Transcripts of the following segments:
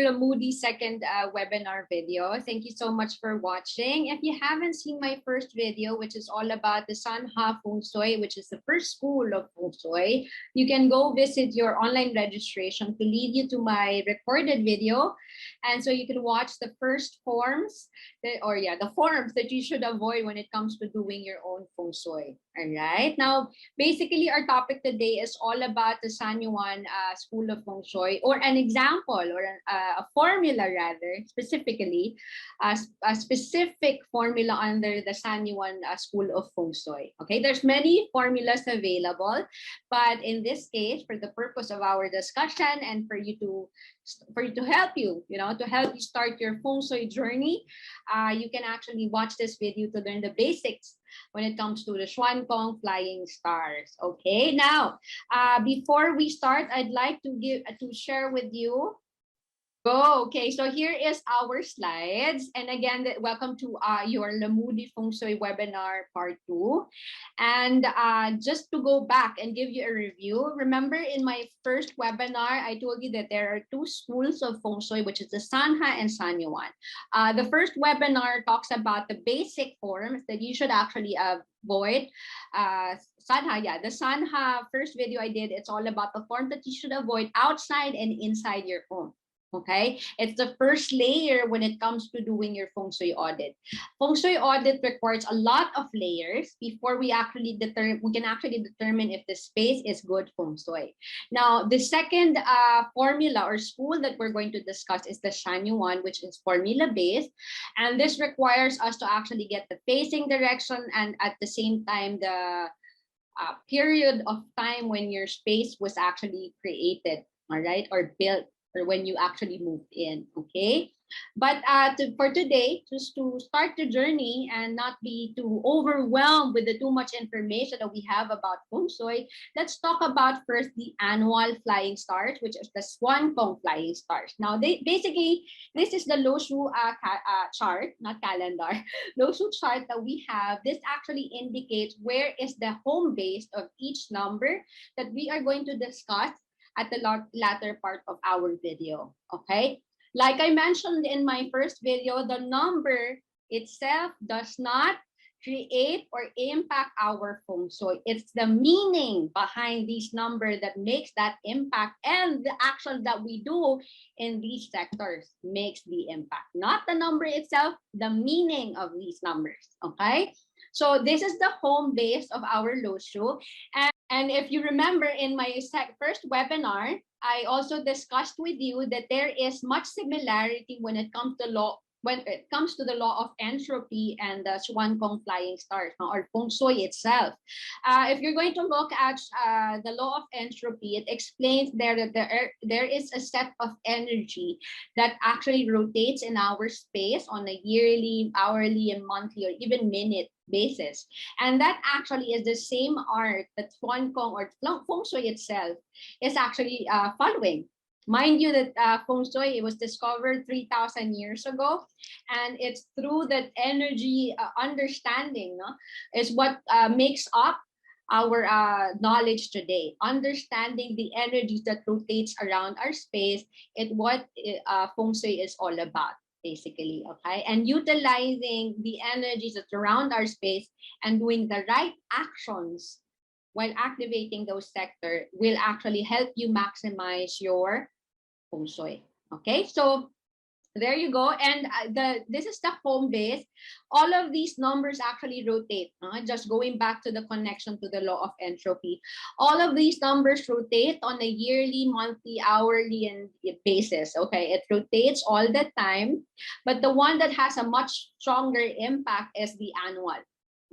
Lamudi second webinar video. Thank you so much for watching. If you haven't seen my first video, which is all about the Sanha Feng Shui, which is the first school of Feng Shui, you can go visit your online registration to lead you to my recorded video. And so you can watch the first forms, the forms that you should avoid when it comes to doing your own Feng Shui. All right. Now, basically, our topic today is all about the Sanyuan School of Feng Shui, or an example, or a formula rather, specifically, a specific formula under the Sanyuan School of Feng Shui. Okay, there's many formulas available, but in this case, for the purpose of our discussion and for you to help you, to help you start your Feng Shui journey, you can actually watch this video to learn the basics when it comes to the Xuan Kong Flying Stars. Okay, now, before we start, I'd like to share with you. Okay, so here is our slides. And again, welcome to your Lamudi Feng Shui webinar part 2. And just to go back and give you a review, remember in my first webinar, I told you that there are 2 schools of Feng Shui, which is the Sanha and Sanyuan. The first webinar talks about the basic forms that you should actually avoid. Sanha, the Sanha first video I did, it's all about the form that you should avoid outside and inside your home. Okay, it's the first layer when it comes to doing your Feng Shui audit. Feng Shui audit requires a lot of layers before we can actually determine if the space is good Feng Shui. Now, the second formula or school that we're going to discuss is the Sanyuan, which is formula based, and this requires us to actually get the facing direction and at the same time the period of time when your space was actually created, all right, or built, or when you actually moved in. Okay, but for today, just to start the journey and not be too overwhelmed with the too much information that we have about Feng Shui, let's talk about first the annual flying stars, which is the Xuan Kong Flying Stars. Now, basically, this is the Lo Shu chart, not calendar, Lo Shu chart that we have. This actually indicates where is the home base of each number that we are going to discuss at the latter part of our video. Okay, like I mentioned in my first video, the number itself does not create or impact our Feng Shui. It's the meaning behind these numbers that makes that impact, and the action that we do in these sectors makes the impact, not the number itself, the meaning of these numbers. Okay, so this is the home base of our Lo Shu. And if you remember in my first webinar, I also discussed with you that there is much similarity when it comes to the law of entropy and the Xuan Kong Flying Stars, or Feng Shui itself. If you're going to look at the law of entropy, it explains there that there is a set of energy that actually rotates in our space on a yearly, hourly, and monthly, or even minute basis. And that actually is the same art that Xuan Kong or Feng Shui itself is actually following. Mind you that Feng Shui, it was discovered 3,000 years ago, and it's through that energy understanding is what makes up our knowledge today. Understanding the energies that rotates around our space is what Feng Shui is all about, basically. Okay, and utilizing the energies that surround our space and doing the right actions while activating those sectors will actually help you maximize your Feng Shui. Okay, so there you go. And this is the home base. All of these numbers actually rotate. Just going back to the connection to the law of entropy. All of these numbers rotate on a yearly, monthly, hourly, and basis. Okay, it rotates all the time. But the one that has a much stronger impact is the annual.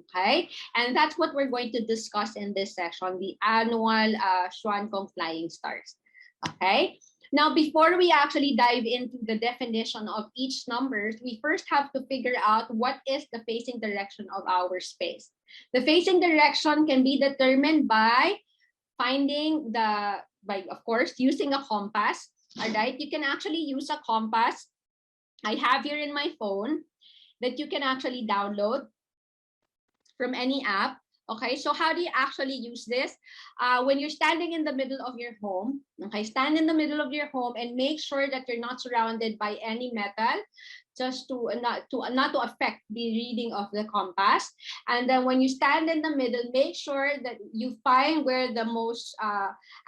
Okay, and that's what we're going to discuss in this session, the annual Xuan Kong Flying Stars. Okay. Now, before we actually dive into the definition of each numbers, we first have to figure out what is the facing direction of our space. The facing direction can be determined by of course, using a compass. All right, you can actually use a compass. I have here in my phone that you can actually download from any app. Okay, so how do you actually use this? When you're standing in the middle of your home, okay, stand in the middle of your home and make sure that you're not surrounded by any metal, just to not to affect the reading of the compass. And then when you stand in the middle, make sure that you find where the most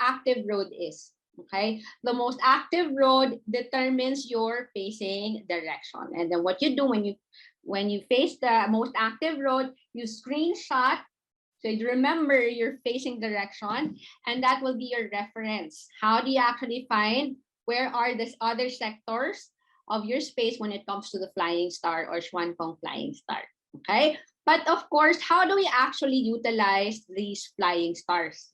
active road is. Okay, the most active road determines your facing direction. And then what you do when you face the most active road, you screenshot. So you remember your facing direction, and that will be your reference. How do you actually find where are these other sectors of your space when it comes to the flying star or Xuan Kong Flying Star? Okay, but of course, how do we actually utilize these flying stars?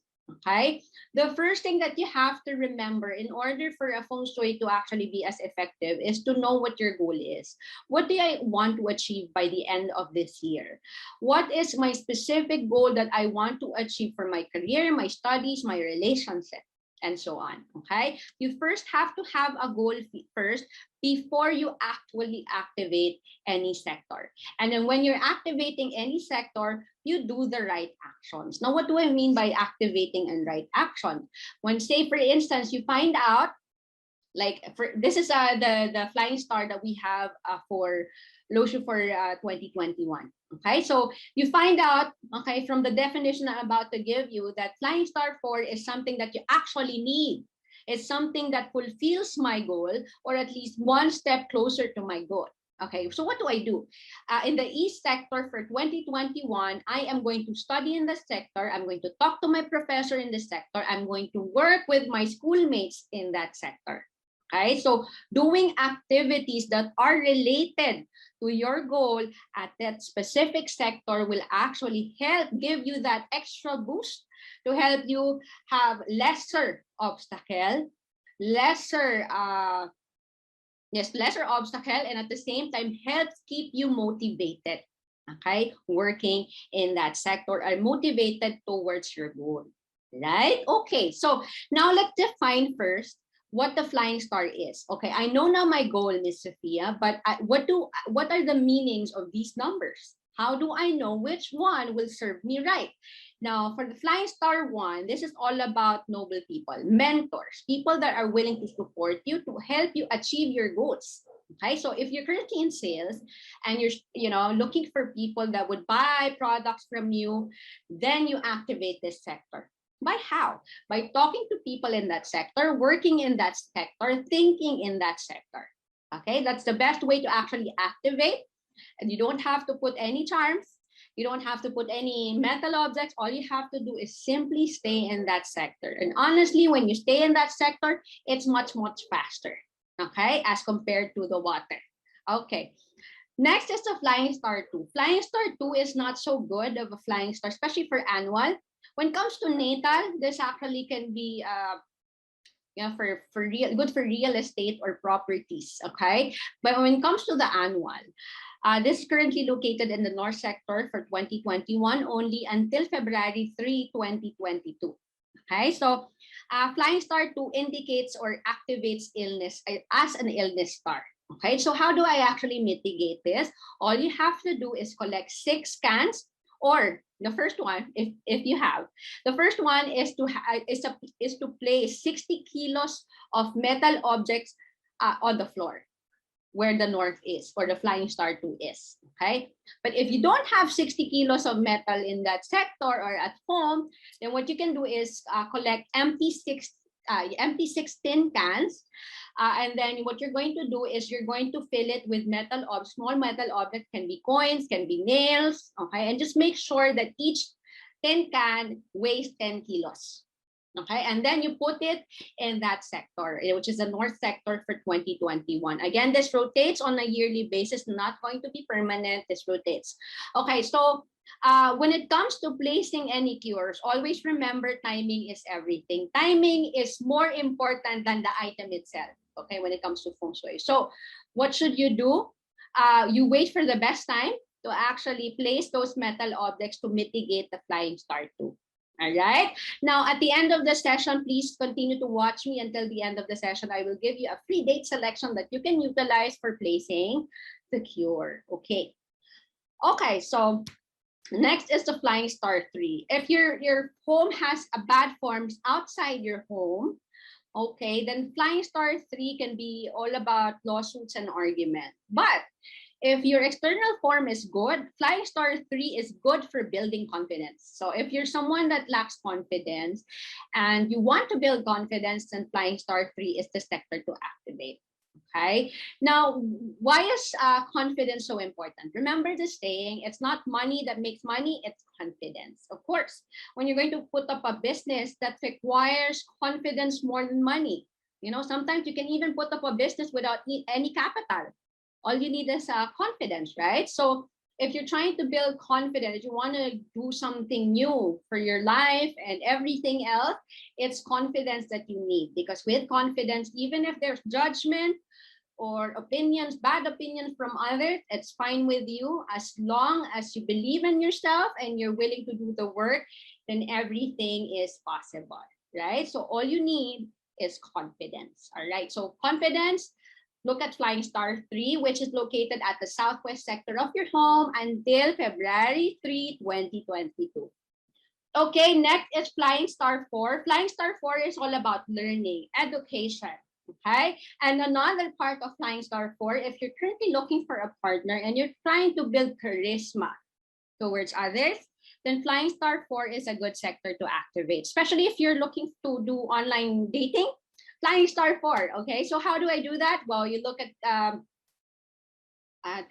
Okay, the first thing that you have to remember in order for a feng shui to actually be as effective is to know what your goal is. What do I want to achieve by the end of this year? What is my specific goal that I want to achieve for my career, my studies, my relationship, and so on? Okay, you first have to have a goal first before you actually activate any sector. And then when you're activating any sector, you do the right actions. Now, what do I mean by activating and right action? When, say, for instance, you find out, like, this is the flying star that we have for Loshu for 2021. Okay, so you find out, okay, from the definition I'm about to give you, that flying star 4 is something that you actually need. It's something that fulfills my goal, or at least one step closer to my goal. Okay, so what do I do? In the East sector for 2021, I am going to study in the sector. I'm going to talk to my professor in the sector. I'm going to work with my schoolmates in that sector. Okay, so doing activities that are related to your goal at that specific sector will actually help give you that extra boost to help you have lesser obstacle, lesser obstacle, and at the same time helps keep you motivated. Okay, working in that sector are motivated towards your goal, right? Okay, so now let's define first what the flying star is. Okay, I know now my goal, Miss Sophia, but what are the meanings of these numbers? How do I know which one will serve me right? Now, for the flying star 1, this is all about noble people, mentors, people that are willing to support you to help you achieve your goals. Okay, so if you're currently in sales and you're looking for people that would buy products from you, then you activate this sector. By how? By talking to people in that sector, working in that sector, thinking in that sector. Okay, that's the best way to actually activate. And you don't have to put any charms. You don't have to put any metal objects. All you have to do is simply stay in that sector. And honestly, when you stay in that sector, it's much, much faster, okay, as compared to the water. Okay. Next is the Flying Star 2. Flying Star 2 is not so good of a flying star, especially for annual. When it comes to natal, this actually can be for real, good for real estate or properties, okay? But when it comes to the annual, this is currently located in the North Sector for 2021 only until February 3, 2022. Okay, so Flying Star 2 indicates or activates illness as an illness star. Okay, so how do I actually mitigate this? All you have to do is collect 6 scans, or the first one, if you have, the first one is to place 60 kilos of metal objects on the floor where the north is, or the Flying Star 2 is, okay? But if you don't have 60 kilos of metal in that sector or at home, then what you can do is collect empty 6 tin cans, and then what you're going to do is you're going to fill it with small metal objects, can be coins, can be nails, okay? And just make sure that each tin can weighs 10 kilos. Okay, and then you put it in that sector, which is the North Sector for 2021. Again, this rotates on a yearly basis, not going to be permanent. This rotates. Okay, so when it comes to placing any cures, always remember timing is everything. Timing is more important than the item itself, okay, when it comes to feng shui. So what should you do? You wait for the best time to actually place those metal objects to mitigate the Flying Star 2. All right. Now, at the end of the session, please continue to watch me until the end of the session. I will give you a free date selection that you can utilize for placing the cure. Okay. Okay. So Next is the Flying Star 3. If your home has a bad forms outside your home, okay, then Flying Star 3 can be all about lawsuits and argument. But if your external form is good, Flying Star 3 is good for building confidence. So if you're someone that lacks confidence and you want to build confidence, then Flying Star 3 is the sector to activate. Okay. Now, why is confidence so important? Remember the saying, it's not money that makes money, it's confidence. Of course, when you're going to put up a business that requires confidence more than money, you know, sometimes you can even put up a business without any capital. All you need is confidence, right? So if you're trying to build confidence, you want to do something new for your life and everything else, it's confidence that you need. Because with confidence, even if there's judgment or opinions, bad opinions from others, it's fine with you. As long as you believe in yourself and you're willing to do the work, then everything is possible, right? So all you need is confidence, all right? So confidence, look at Flying Star 3, which is located at the southwest sector of your home until February 3, 2022. Okay, next is Flying Star 4. Flying Star 4 is all about learning, education. Okay, and another part of Flying Star 4, if you're currently looking for a partner and you're trying to build charisma towards others, then Flying Star 4 is a good sector to activate, especially if you're looking to do online dating. Flying Star 4, okay? So how do I do that? Well, you look at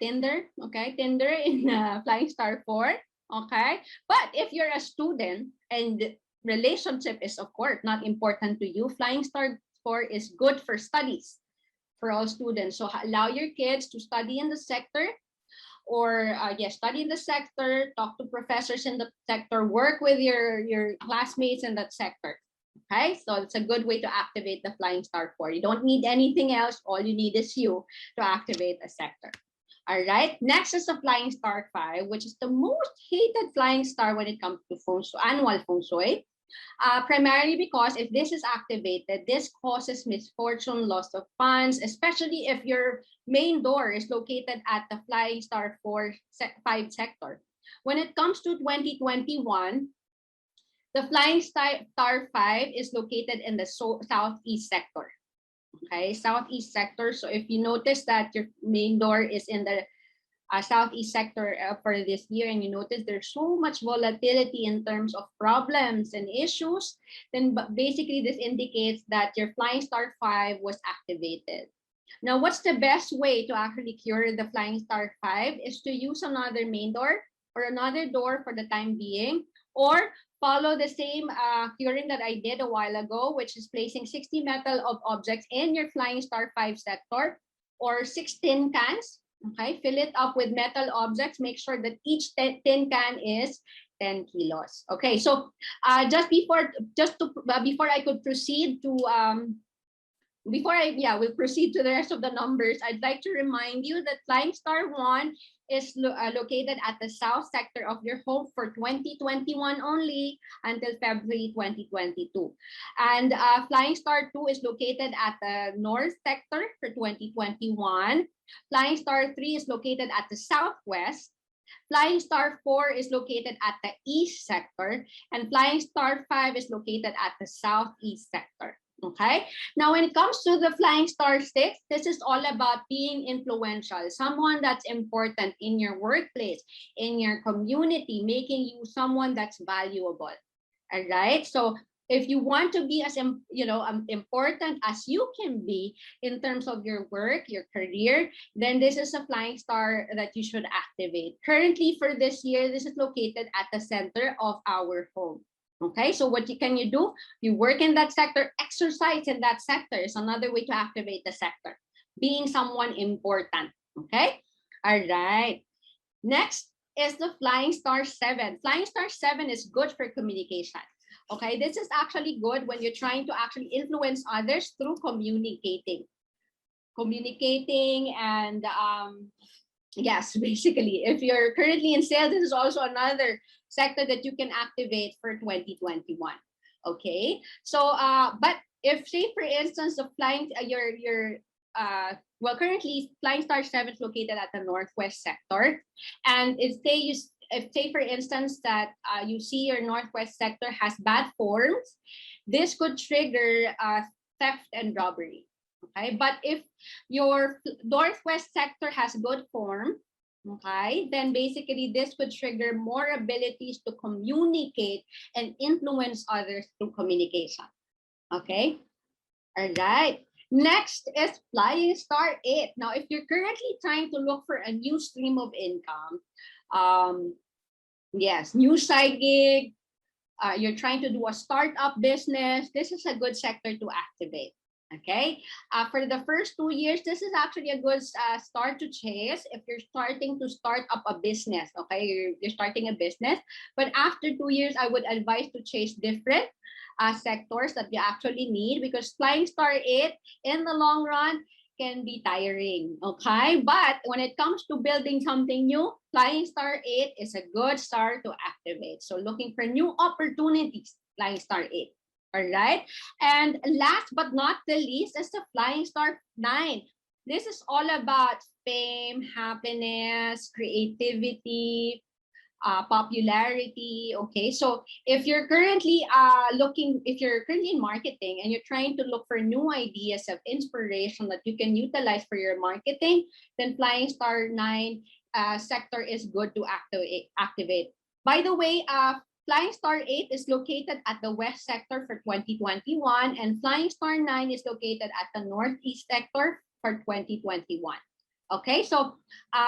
Tinder, okay? Tinder in Flying Star 4, okay? But if you're a student and relationship is, of course, not important to you, Flying Star 4 is good for studies for all students. So allow your kids to study in the sector or study in the sector, talk to professors in the sector, work with your classmates in that sector. Okay, so it's a good way to activate the Flying Star 4. You don't need anything else. All you need is you to activate a sector. All right, next is the Flying Star 5, which is the most hated flying star when it comes to feng shui, annual feng shui. Primarily because if this is activated, this causes misfortune, loss of funds, especially if your main door is located at the Flying Star 5 sector. When it comes to 2021, the Flying Star 5 is located in the southeast sector. Okay, southeast sector. So if you notice that your main door is in the southeast sector for this year, and you notice there's so much volatility in terms of problems and issues, then basically this indicates that your Flying Star 5 was activated. Now, what's the best way to actually cure the Flying Star 5 is to use another main door or another door for the time being, or follow the same curing that I did a while ago, which is placing 60 metal of objects in your Flying Star 5 sector or 16 cans. Okay, fill it up with metal objects. Make sure that each tin can is 10 kilos. Okay, so before I could proceed to we'll proceed to the rest of the numbers. I'd like to remind you that Flying Star 1 is located at the south sector of your home for 2021 only until February 2022. And Flying Star 2 is located at the north sector for 2021. Flying Star 3 is located at the southwest. Flying Star 4 is located at the east sector. And Flying Star 5 is located at the southeast sector. Okay, now when it comes to the Flying Star 6, this is all about being influential, someone that's important in your workplace, in your community, making you someone that's valuable. All right, so if you want to be as important as you can be in terms of your work, your career, then this is a Flying Star that you should activate. Currently for this year, this is located at the center of our home. Okay, so what can you do? You work in that sector, exercise in that sector is another way to activate the sector. Being someone important. Okay, all right. Next is the Flying Star 7. Flying Star 7 is good for communication. Okay, this is actually good when you're trying to actually influence others through communicating. Communicating and yes, basically, if you're currently in sales, this is also another sector that you can activate for 2021. Okay, so but if say for instance the flying currently Flying Star 7 is located at the northwest sector, and if say if say for instance that you see your northwest sector has bad forms, this could trigger theft and robbery. Okay, but if your northwest sector has good form, okay, then basically this could trigger more abilities to communicate and influence others through communication. Okay, all right. Next is Flying Star 8. Now, if you're currently trying to look for a new stream of income, yes, new side gig, you're trying to do a startup business, this is a good sector to activate. Okay, for the first 2 years, this is actually a good start to chase if you're starting to start up a business. Okay, you're starting a business, but after 2 years, I would advise to chase different sectors that you actually need, because Flying Star 8 in the long run can be tiring. Okay, but when it comes to building something new, Flying Star 8 is a good start to activate. So looking for new opportunities, Flying Star 8. All right. And last but not the least is the Flying Star 9. This is all about fame, happiness, creativity, popularity. Okay. So if you're currently if you're currently in marketing and you're trying to look for new ideas of inspiration that you can utilize for your marketing, then Flying Star 9 sector is good to activate. By the way, Flying Star 8 is located at the West sector for 2021, and Flying Star 9 is located at the Northeast sector for 2021. Okay, so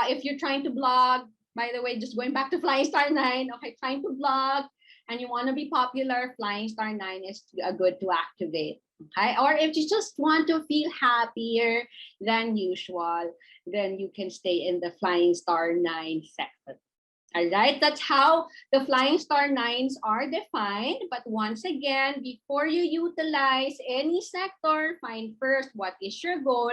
if you're trying to blog, by the way, just going back to Flying Star 9, okay, trying to blog and you want to be popular, Flying Star 9 is good to activate. Okay, or if you just want to feel happier than usual, then you can stay in the Flying Star 9 sector. All right, that's how the Flying Star 9s are defined. But once again, before you utilize any sector, find first what is your goal,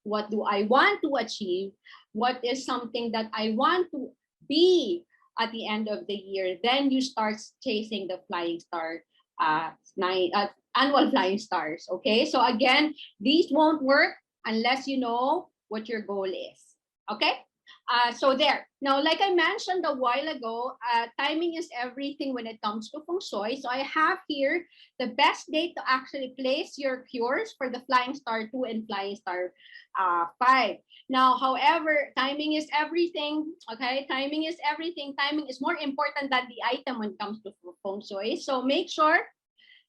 what do I want to achieve, what is something that I want to be at the end of the year. Then you start chasing the Flying Star annual Flying Stars. Okay, so again, these won't work unless you know what your goal is. Okay. So there. Now, like I mentioned a while ago, timing is everything when it comes to Feng Shui. So I have here the best date to actually place your cures for the Flying Star 2 and Flying Star 5. Now, however, timing is everything. Okay, timing is everything. Timing is more important than the item when it comes to Feng Shui. So make sure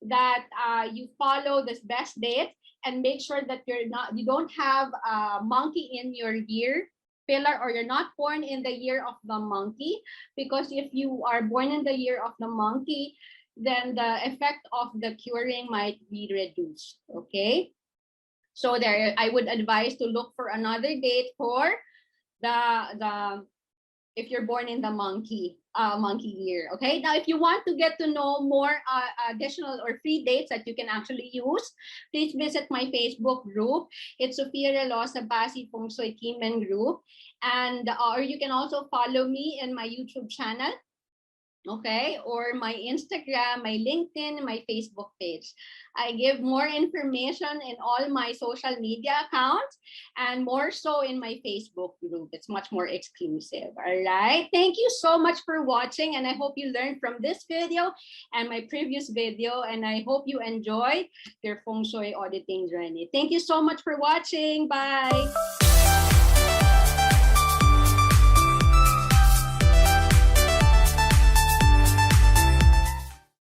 that you follow this best date, and make sure that you don't have a monkey in your year pillar, or you're not born in the year of the monkey, because if you are born in the year of the monkey, then the effect of the curing might be reduced. Okay, so there, I would advise to look for another date for the if you're born in the monkey year. Okay, now if you want to get to know more additional or free dates that you can actually use, please visit my Facebook group. It's Sofia Relosa Basi Feng Shui Kimen group, and or you can also follow me in my YouTube channel. Okay, or my Instagram, my LinkedIn, my Facebook page. I give more information in all my social media accounts, and more so in my Facebook group. It's much more exclusive. All right, thank you so much for watching, and I hope you learned from this video and my previous video, and I hope you enjoy your Feng Shui auditing journey. Thank you so much for watching. Bye.